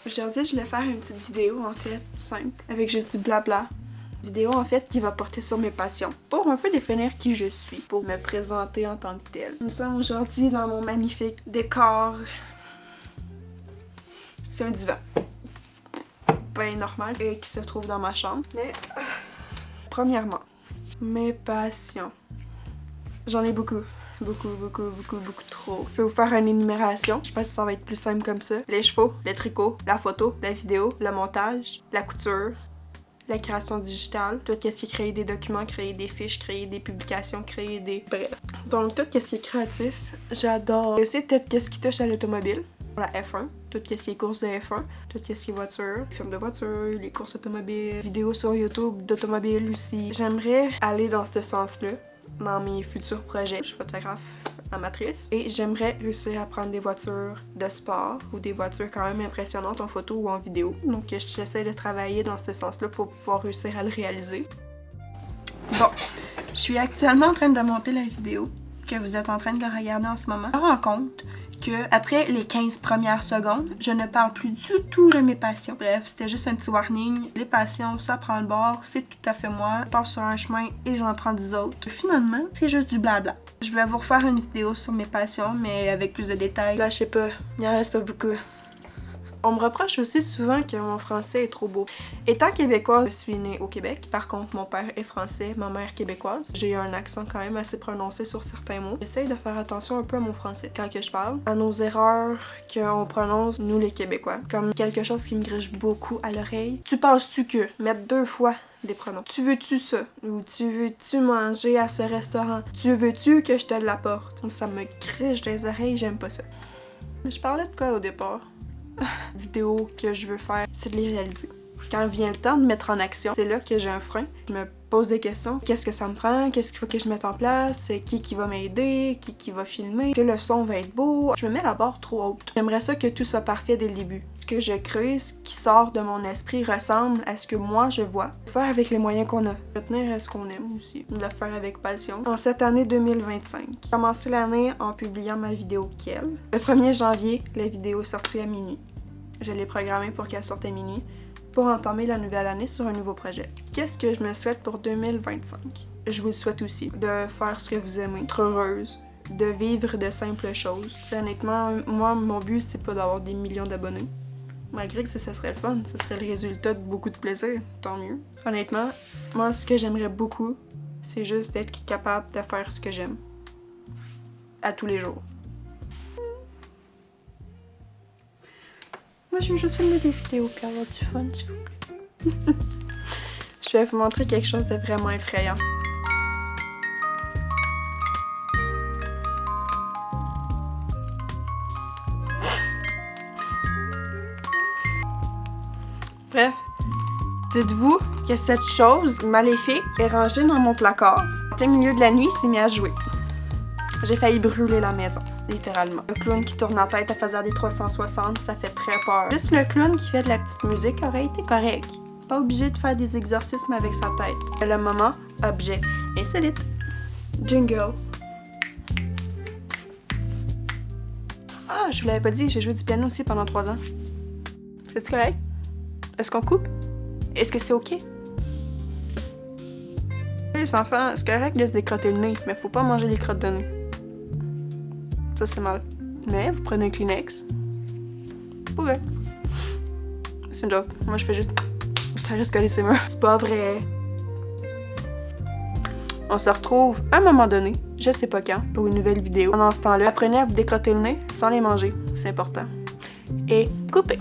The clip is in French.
Aujourd'hui, je voulais faire une petite vidéo, en fait, simple, avec juste du blabla. Vidéo, en fait, qui va porter sur mes passions, pour un peu définir qui je suis, pour me présenter en tant que telle. Nous sommes aujourd'hui dans mon magnifique décor. C'est un divan. Pas normal, et qui se trouve dans ma chambre. Mais, premièrement, mes passions. J'en ai beaucoup. Beaucoup trop. Je vais vous faire une énumération. Je pense que ça va être plus simple comme ça. Les chevaux, le tricot, la photo, la vidéo, le montage, la couture, la création digitale, tout ce qui est créer des documents, créer des fiches, créer des publications, créer des... Bref. Donc tout ce qui est créatif, j'adore. Et aussi tout ce qui touche à l'automobile. La F1, tout ce qui est courses de F1, tout ce qui est voiture, films de voiture, les courses automobiles, vidéos sur YouTube d'automobile aussi. J'aimerais aller dans ce sens-là dans mes futurs projets. Je suis photographe amatrice et j'aimerais réussir à prendre des voitures de sport ou des voitures quand même impressionnantes en photo ou en vidéo. Donc j'essaie de travailler dans ce sens-là pour pouvoir réussir à le réaliser. Bon, je suis actuellement en train de monter la vidéo que vous êtes en train de regarder en ce moment. Je me rends compte que après les 15 premières secondes, je ne parle plus du tout de mes passions. Bref, c'était juste un petit warning. Les passions, ça prend le bord, c'est tout à fait moi. Je pars sur un chemin et j'en prends 10 autres. Finalement, c'est juste du blabla. Je vais vous refaire une vidéo sur mes passions, mais avec plus de détails. Là, je sais pas, il en reste pas beaucoup. On me reproche aussi souvent que mon français est trop beau. Étant québécoise, je suis née au Québec. Par contre, mon père est français, ma mère québécoise. J'ai un accent quand même assez prononcé sur certains mots. J'essaye de faire attention un peu à mon français quand que je parle, à nos erreurs qu'on prononce, nous les Québécois. Comme quelque chose qui me griche beaucoup à l'oreille. Tu penses-tu que mettre 2 fois des pronoms. Tu veux-tu ça? Ou tu veux-tu manger à ce restaurant? Tu veux-tu que je te l'apporte? Donc ça me griche dans les oreilles, j'aime pas ça. Mais je parlais de quoi au départ? Vidéo que je veux faire, c'est de les réaliser. Quand vient le temps de mettre en action, c'est là que j'ai un frein. Je me pose des questions. Qu'est-ce que ça me prend? Qu'est-ce qu'il faut que je mette en place? C'est qui va m'aider? Qui va filmer? Que le son va être beau? Je me mets la barre trop haute. J'aimerais ça que tout soit parfait dès le début. Ce que je crée, ce qui sort de mon esprit ressemble à ce que moi je vois. Faire avec les moyens qu'on a. Retenir ce qu'on aime aussi. De le faire avec passion. En cette année 2025. J'ai commencé l'année en publiant ma vidéo Kiel. Le 1er janvier, la vidéo est sortie à minuit. Je l'ai programmée pour qu'elle sorte à minuit pour entamer la nouvelle année sur un nouveau projet. Qu'est-ce que je me souhaite pour 2025? Je vous le souhaite aussi. De faire ce que vous aimez, être heureuse, de vivre de simples choses. T'sais, honnêtement, moi, mon but, c'est pas d'avoir des millions d'abonnés. Malgré que ça serait le fun, ça serait le résultat de beaucoup de plaisir, tant mieux. Honnêtement, moi, ce que j'aimerais beaucoup, c'est juste d'être capable de faire ce que j'aime. À tous les jours. Moi, je veux juste filmer des vidéos puis avoir du fun, s'il vous plaît. Je vais vous montrer quelque chose de vraiment effrayant. Bref, dites-vous que cette chose maléfique est rangée dans mon placard. En plein milieu de la nuit, il s'est mis à jouer. J'ai failli brûler la maison, littéralement. Le clown qui tourne la tête à faisant des 360, ça fait très peur. Juste le clown qui fait de la petite musique aurait été correct. Pas obligé de faire des exorcismes avec sa tête. Le moment, objet insolite. Jingle. Ah, je vous l'avais pas dit, j'ai joué du piano aussi pendant 3 ans. C'est-tu correct? Est-ce qu'on coupe? Est-ce que c'est ok? Les enfants, c'est correct de se décrotter le nez, mais faut pas manger les crottes de nez. Ça, c'est mal. Mais vous prenez un Kleenex. Vous pouvez. C'est une joke. Moi, je fais juste... Ça risque d'aller ses murs. C'est pas vrai. On se retrouve à un moment donné, je sais pas quand, pour une nouvelle vidéo. Pendant ce temps-là, apprenez à vous décrotter le nez sans les manger. C'est important. Et coupez.